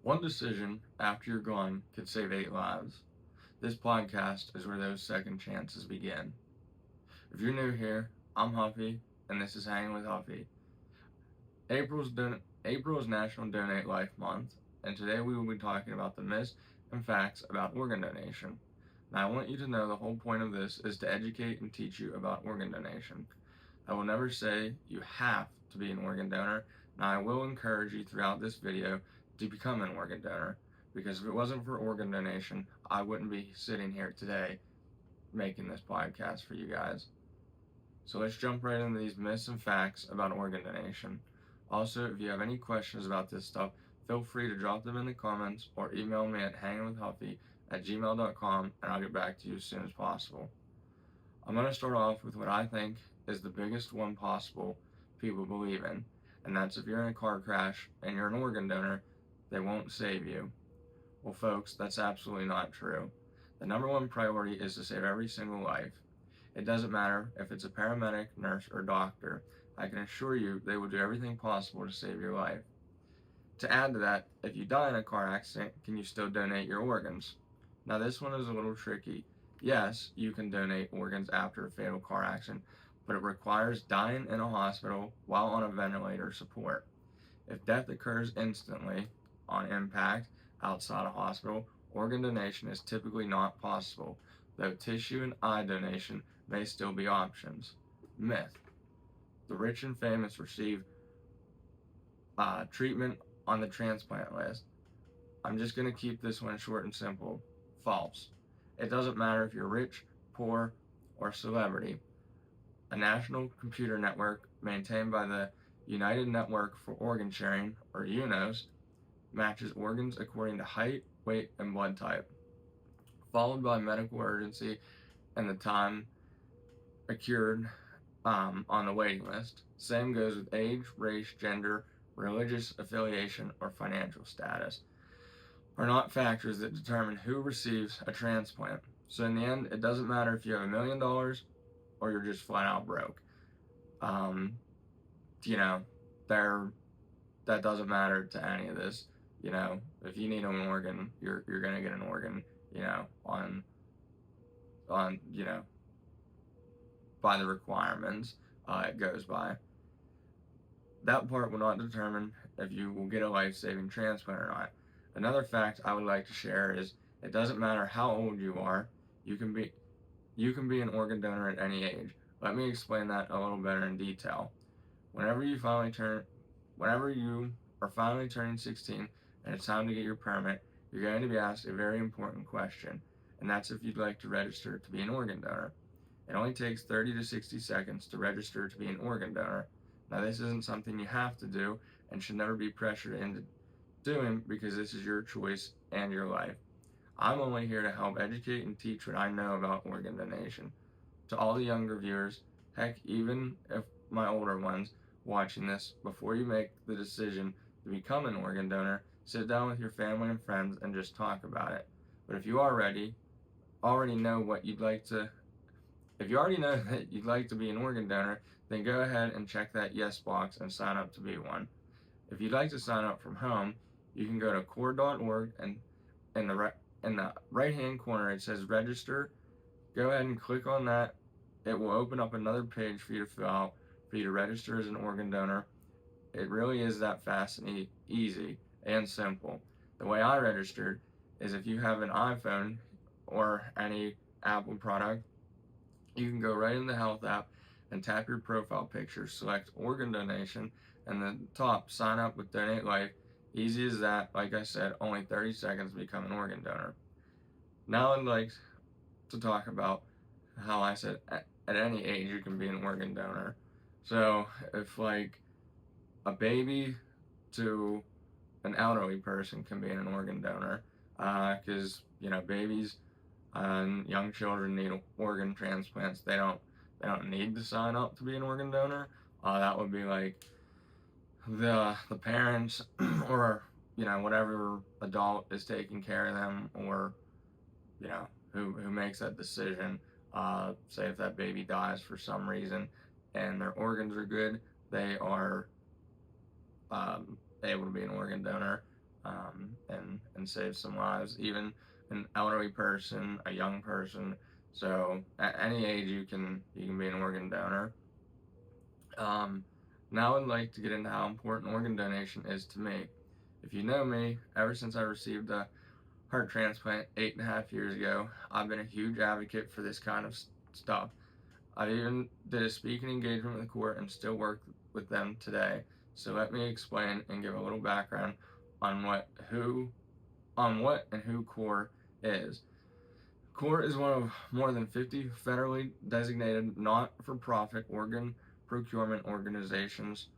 One decision after you're gone could save 8 lives. This podcast is where those second chances begin. If you're new here, I'm Huffy, and this is Hangin with Huffy. April is National Donate Life Month, and today we will be talking about the myths and facts about organ donation. Now, I want you to know the whole point of this is to educate and teach you about organ donation. I will never say you have to be an organ donor. Now, I will encourage you throughout this video to become an organ donor, because if it wasn't for organ donation, I wouldn't be sitting here today making this podcast for you guys. So let's jump right into these myths and facts about organ donation. Also, if you have any questions about this stuff, feel free to drop them in the comments or email me at hanginwithhuffy@gmail.com, and I'll get back to you as soon as possible. I'm going to start off with what I think is the biggest one possible people believe in, and that's if you're in a car crash and you're an organ donor, they won't save you. Well, folks, that's absolutely not true. The number one priority is to save every single life. It doesn't matter if it's a paramedic, nurse, or doctor. I can assure you they will do everything possible to save your life. To add to that, if you die in a car accident, can you still donate your organs? Now, this one is a little tricky. Yes, you can donate organs after a fatal car accident, but it requires dying in a hospital while on a ventilator support. If death occurs instantly on impact outside a hospital, organ donation is typically not possible, though tissue and eye donation may still be options. Myth: the rich and famous receive treatment on the transplant list. I'm just going to keep this one short and simple. False. It doesn't matter if you're rich, poor, or celebrity. A national computer network maintained by the United Network for Organ Sharing, or UNOS, matches organs according to height, weight, and blood type, followed by medical urgency and the time occurred on the waiting list. Same goes with age, race, gender, religious affiliation, or financial status are not factors that determine who receives a transplant. So in the end, it doesn't matter if you have $1 million or you're just flat out broke. That doesn't matter to any of this. If you need an organ, you're gonna get an organ. On by the requirements it goes by. That part will not determine if you will get a life-saving transplant or not. Another fact I would like to share is it doesn't matter how old you are, you can be an organ donor at any age. Let me explain that a little better in detail. Whenever you are finally turning 16 and it's time to get your permit, you're going to be asked a very important question, and that's if you'd like to register to be an organ donor. It only takes 30 to 60 seconds to register to be an organ donor. Now, this isn't something you have to do and should never be pressured into doing, because this is your choice and your life. I'm only here to help educate and teach what I know about organ donation. To all the younger viewers, heck, even if my older ones watching this, before you make the decision to become an organ donor, sit down with your family and friends and just talk about it. But if you already know that you'd like to be an organ donor, then go ahead and check that yes box and sign up to be one. If you'd like to sign up from home, you can go to core.org, and in the right hand corner it says register. Go ahead and click on that. It will open up another page for you to fill out, for you to register as an organ donor. It really is that fast and easy and simple. The way I registered is, if you have an iPhone or any Apple product, you can go right in the health app and tap your profile picture, select organ donation, and then top, sign up with Donate Life. Easy as that. Like I said, only 30 seconds to become an organ donor. Now I'd like to talk about how I said at any age you can be an organ donor. So if like a baby to an elderly person can be an organ donor, because babies and young children need organ transplants. They don't need to sign up to be an organ donor. That would be like the parents or whatever adult is taking care of them, or who makes that decision. Say if that baby dies for some reason and their organs are good, they are able to be an organ donor, and and save some lives, even an elderly person, a young person. So at any age you can be an organ donor. Now I'd like to get into how important organ donation is to me. If you know me, ever since I received a heart transplant 8.5 years ago, I've been a huge advocate for this kind of stuff. I even did a speaking engagement with the court and still work with them today. So let me explain and give a little background on what and who CORE is. CORE is one of more than 50 federally designated not-for-profit organ procurement organizations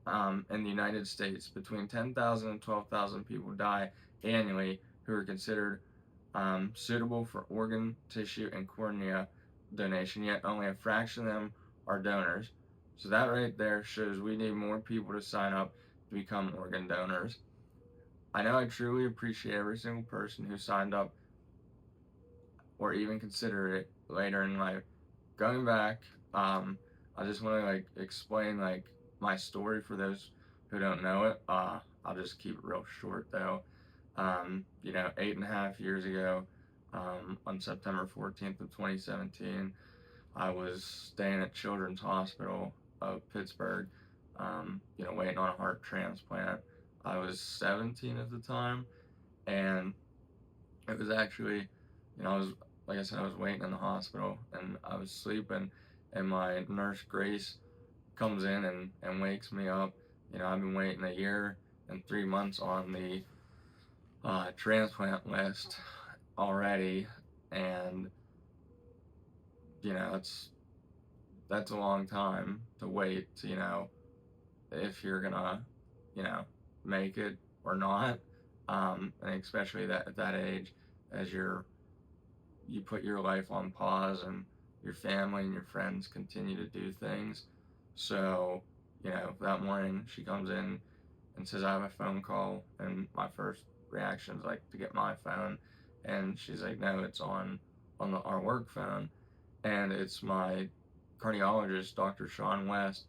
in the United States. Between 10,000 and 12,000 people die annually who are considered suitable for organ, tissue, and cornea donation, yet only a fraction of them are donors. So that right there shows we need more people to sign up to become organ donors. I know I truly appreciate every single person who signed up or even considered it later in life. Going back, I just want to explain my story for those who don't know it. I'll just keep it real short though. 8.5 years ago, on September 14th of 2017, I was staying at Children's Hospital of Pittsburgh, waiting on a heart transplant. I was 17 at the time, and it was actually, like I said, I was waiting in the hospital, and I was sleeping, and my nurse Grace comes in and wakes me up. I've been waiting 1 year and 3 months on the transplant list already, and that's a long time to wait to if you're gonna make it or not, and especially at that age, as you put your life on pause and your family and your friends continue to do things. So that morning she comes in and says, I have a phone call, and my first reaction is to get my phone, and she's like, no, it's on our work phone, and it's my cardiologist, Dr. Sean West,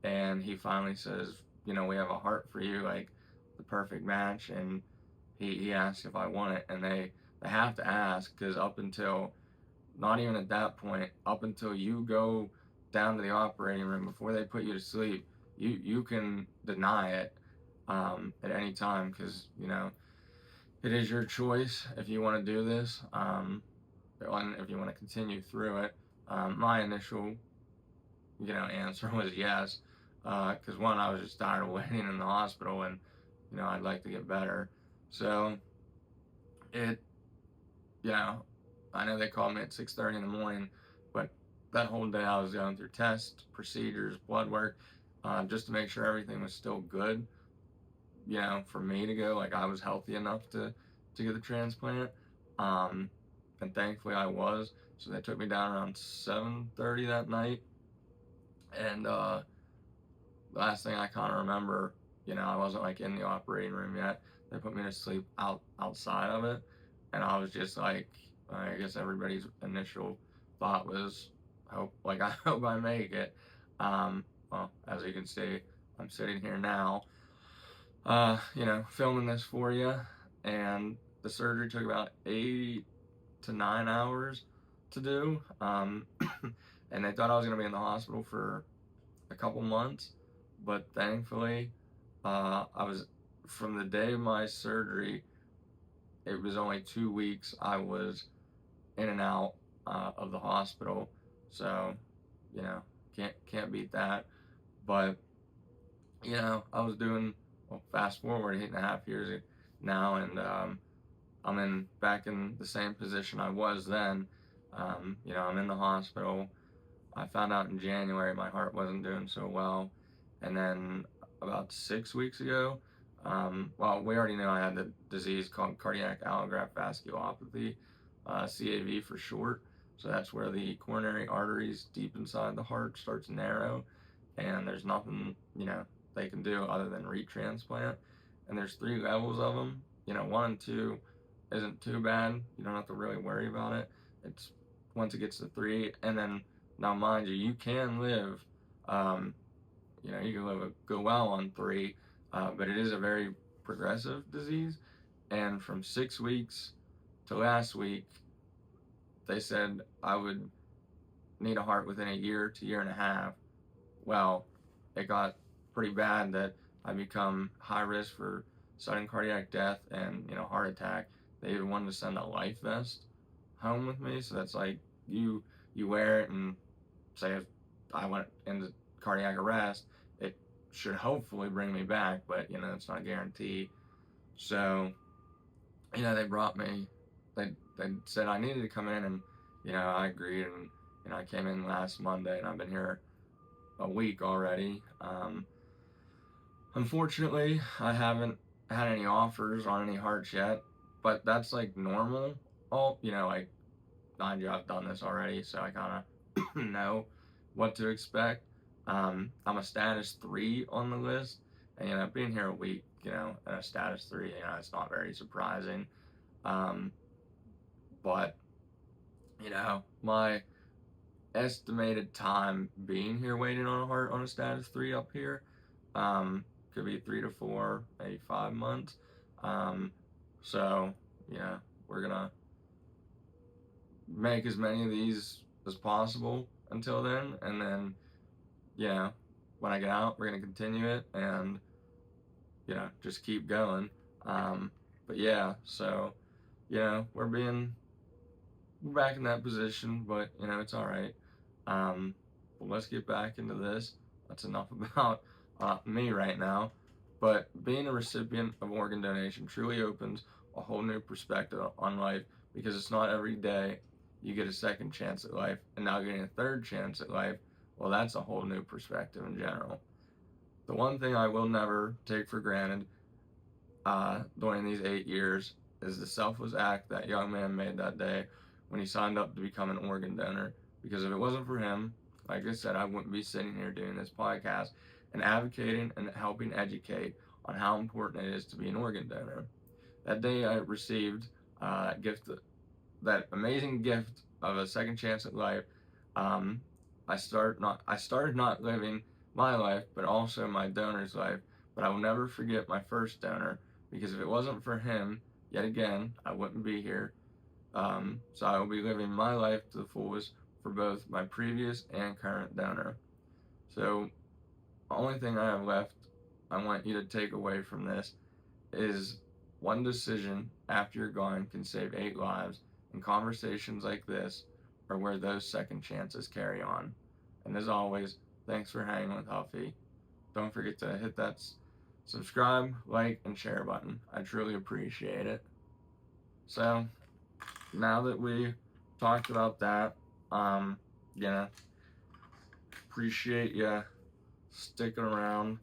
and he finally says, we have a heart for you, the perfect match, and he asks if I want it, and they have to ask, because up until, not even at that point, up until you go down to the operating room before they put you to sleep, you can deny it at any time, because it is your choice if you want to do this, and if you want to continue through it. My initial answer was yes, because one, I was just tired of waiting in the hospital, and I'd like to get better. So I know they called me at 6:30 in the morning, but that whole day I was going through tests, procedures, blood work, just to make sure everything was still good, for me to go. I was healthy enough to get the transplant, and thankfully I was. So they took me down around 7:30 that night, and last thing I kind of remember, I wasn't in the operating room yet. They put me to sleep outside of it, and I was just I guess everybody's initial thought was, I hope I make it. Well, as you can see, I'm sitting here now, filming this for you, and the surgery took about 8 to 9 hours to do, and they thought I was going to be in the hospital for a couple months, but thankfully, from the day of my surgery, it was only 2 weeks I was in and out of the hospital, so can't beat that. But I was doing, well, fast forward 8.5 years now, and I'm back in the same position I was then. I'm in the hospital. I found out in January my heart wasn't doing so well, and then about 6 weeks ago, well, we already knew I had the disease called cardiac allograft vasculopathy, CAV for short. So that's where the coronary arteries deep inside the heart starts to narrow, and there's nothing they can do other than retransplant. And there's 3 levels of them. 1 and 2 isn't too bad. You don't have to really worry about it. It's once it gets to 3, and then, now mind you can live, you can live a good while on 3, but it is a very progressive disease, And from 6 weeks to last week, they said I would need a heart within a year to year and a half. Well, it got pretty bad that I become high risk for sudden cardiac death and, heart attack. They even wanted to send a life vest home with me, so that's like you wear it, and say if I went into cardiac arrest, it should hopefully bring me back, but it's not a guarantee. So they brought me. They said I needed to come in, and I agreed, and I came in last Monday, and I've been here a week already. Unfortunately, I haven't had any offers on any hearts yet, but that's like normal. Like, mind you, I've done this already, so I kind of know what to expect. I'm a status 3 on the list, and being here a week, at a status 3, it's not very surprising. But my estimated time being here waiting on a heart on a status 3 up here could be 3 to 4, maybe 5 months. So we're gonna make as many of these as possible until then, and then when I get out, we're gonna continue it and just keep going. But yeah, so we're back in that position, but it's all right. But let's get back into this. That's enough about me right now. But being a recipient of organ donation truly opens a whole new perspective on life, because it's not every day you get a second chance at life, and now getting a third chance at life, well, that's a whole new perspective in general. The one thing I will never take for granted during these 8 years is the selfless act that young man made that day when he signed up to become an organ donor. Because if it wasn't for him, like I said, I wouldn't be sitting here doing this podcast and advocating and helping educate on how important it is to be an organ donor. That day I received that amazing gift of a second chance at life. I started not living my life, but also my donor's life. But I will never forget my first donor, because if it wasn't for him, yet again, I wouldn't be here. So I will be living my life to the fullest for both my previous and current donor. So the only thing I have left I want you to take away from this is one decision after you're gone can save 8 lives, and conversations like this are where those second chances carry on. And as always, thanks for hanging with Huffy. Don't forget to hit that subscribe, like, and share button. I truly appreciate it. So now that we talked about that, appreciate you sticking around.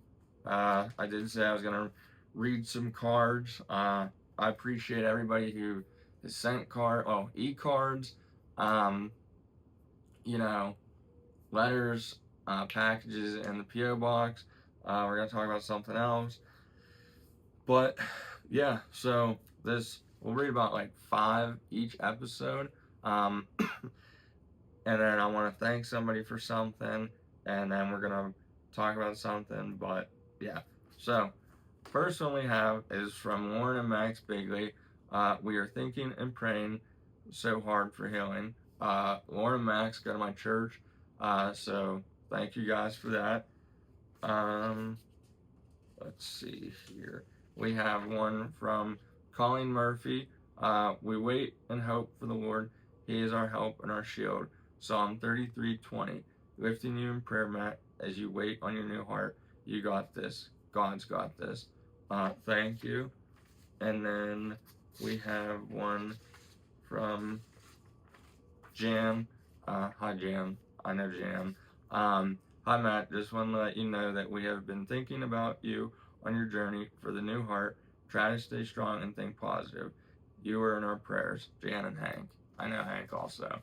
I did say I was gonna read some cards. I appreciate everybody who has sent e-cards, letters, packages in the P.O. box. We're gonna talk about something else. But yeah, so we'll read about like 5 each episode. And then I want to thank somebody for something, and then we're gonna talk about something. But yeah, so first one we have is from Lauren and Max Bigley. We are thinking and praying so hard for healing. Lauren and Max go to my church, so thank you guys for that. Let's see here. We have one from Colleen Murphy. We wait and hope for the Lord. He is our help and our shield. Psalm 33:20. Lifting you in prayer, Matt, as you wait on your new heart. You got this. God's got this. Thank you. And then we have one from Jam. Hi, Jam. I know Jam. Hi, Matt. Just want to let you know that we have been thinking about you on your journey for the new heart. Try to stay strong and think positive. You are in our prayers. Jan and Hank. I know Hank also.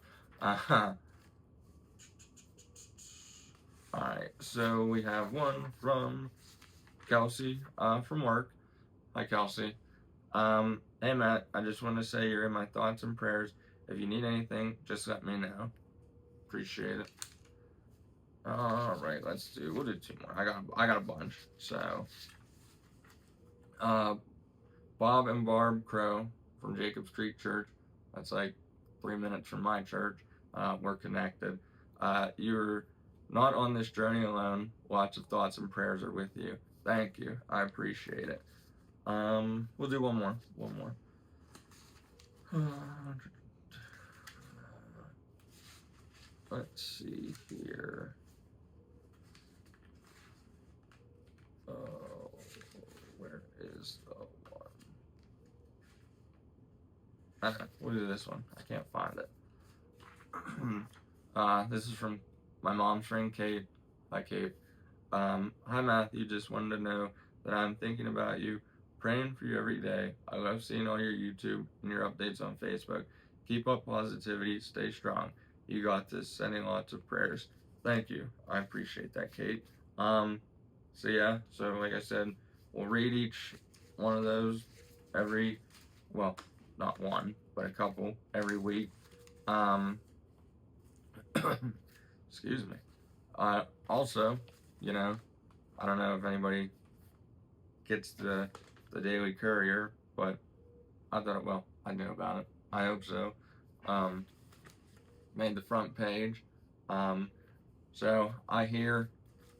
Alright, so we have one from Kelsey from work. Hi, Kelsey. Hey, Matt. I just want to say you're in my thoughts and prayers. If you need anything, just let me know. Appreciate it. Alright, we'll do 2 more. I got a bunch. So Bob and Barb Crow from Jacob Street Church. That's like 3 minutes from my church. We're connected. You're not on this journey alone. Lots of thoughts and prayers are with you. Thank you. I appreciate it. We'll do one more. One more. Let's see here. Oh, where is the one? We'll do this one. I can't find it. This is from my mom's friend Kate. Hi, Kate. Hi, Matthew. Just wanted to know that I'm thinking about you, praying for you every day. I love seeing all your YouTube and your updates on Facebook. Keep up positivity. Stay strong. You got this. Sending lots of prayers. Thank you. I appreciate that, Kate. So yeah, so like I said, we'll read each one of those every, well, not one, but a couple every week. Excuse me. Also, you know, I don't know if anybody gets the Daily Courier, but I thought, well, I knew about it. I hope so. Made the front page. So I hear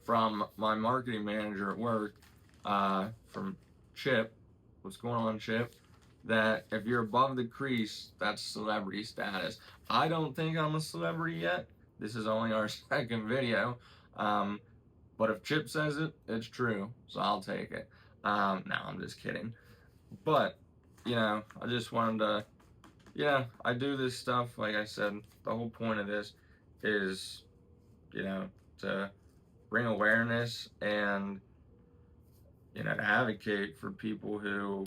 from my marketing manager at work, from Chip, what's going on, Chip, that if you're above the crease, that's celebrity status. I don't think I'm a celebrity yet. This is only our second video. But if Chip says it, it's true, so I'll take it. No, I'm just kidding. But, you know, I just wanted to, yeah, I do this stuff, like I said, the whole point of this is, you know, to bring awareness and, you know, to advocate for people who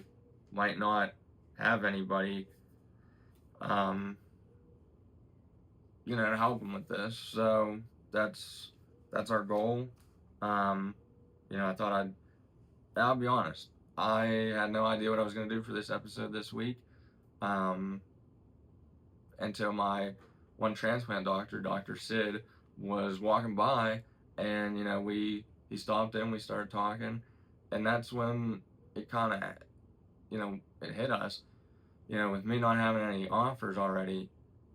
might not have anybody, you know, to help them with this. So that's our goal. You know, I thought I'll be honest, I had no idea what I was going to do for this episode this week, until my one transplant doctor, Dr. Sid, was walking by, and, you know, he stopped in, we started talking, and that's when it kind of, you know, it hit us, you know, with me not having any offers already,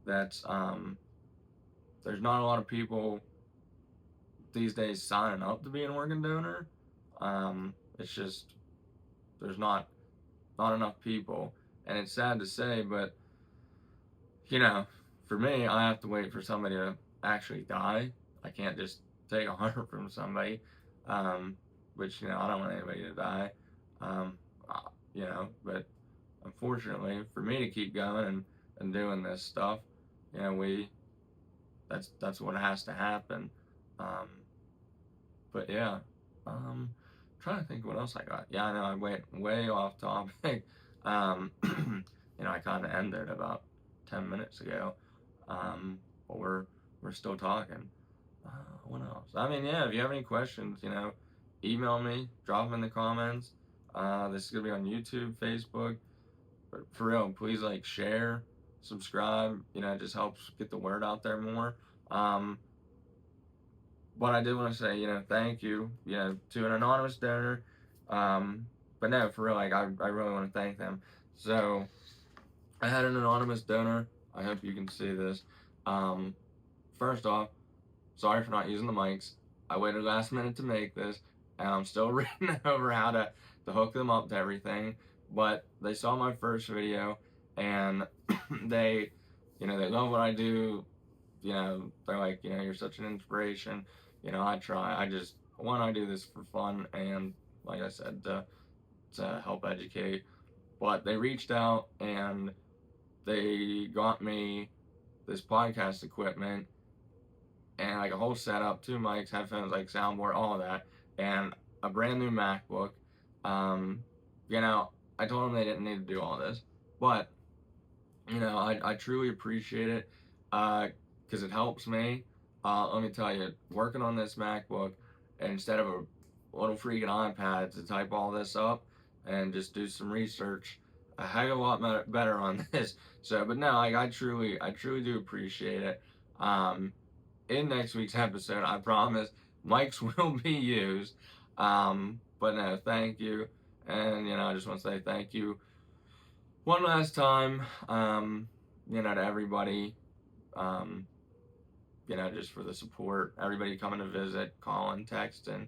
that's, there's not a lot of people these days signing up to be an organ donor. It's just, there's not enough people, and it's sad to say, but, you know, for me, I have to wait for somebody to actually die. I can't just take a heart from somebody, which, you know, I don't want anybody to die, you know, but unfortunately, for me to keep going and doing this stuff, you know, that's what has to happen. But yeah, trying to think what else I got. Yeah, I know I went way off topic. You know, I kind of ended about 10 minutes ago, but we're still talking. What else? I mean, yeah, if you have any questions, you know, email me, drop them in the comments. This is gonna be on YouTube, Facebook, but for real, please, like, share, subscribe. You know, it just helps get the word out there more. But I did want to say, you know, thank you, you know, to an anonymous donor. But no, for real, like, I really want to thank them. So I had an anonymous donor. I hope you can see this. First off, sorry for not using the mics. I waited last minute to make this, and I'm still reading over how to hook them up to everything. But they saw my first video, and they, you know, they love what I do. You know, they're like, you know, you're such an inspiration. You know, I do this for fun, and like I said, to help educate. But they reached out, and they got me this podcast equipment, and like a whole setup, 2 mics, headphones, like soundboard, all of that, and a brand new MacBook. You know, I told them they didn't need to do all this, but, you know, I truly appreciate it, because it helps me. Let me tell you, working on this MacBook, instead of a little freaking iPad to type all this up and just do some research, a heck of a lot better on this. So, but no, like, I truly do appreciate it. In next week's episode, I promise, mics will be used. But no, thank you. And, you know, I just want to say thank you one last time, to everybody, just for the support, everybody coming to visit, calling, texting.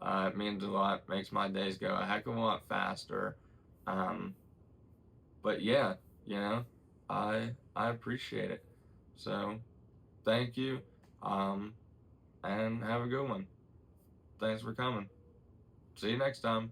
It means a lot, makes my days go a heck of a lot faster. But yeah, I appreciate it. So thank you, and have a good one. Thanks for coming. See you next time.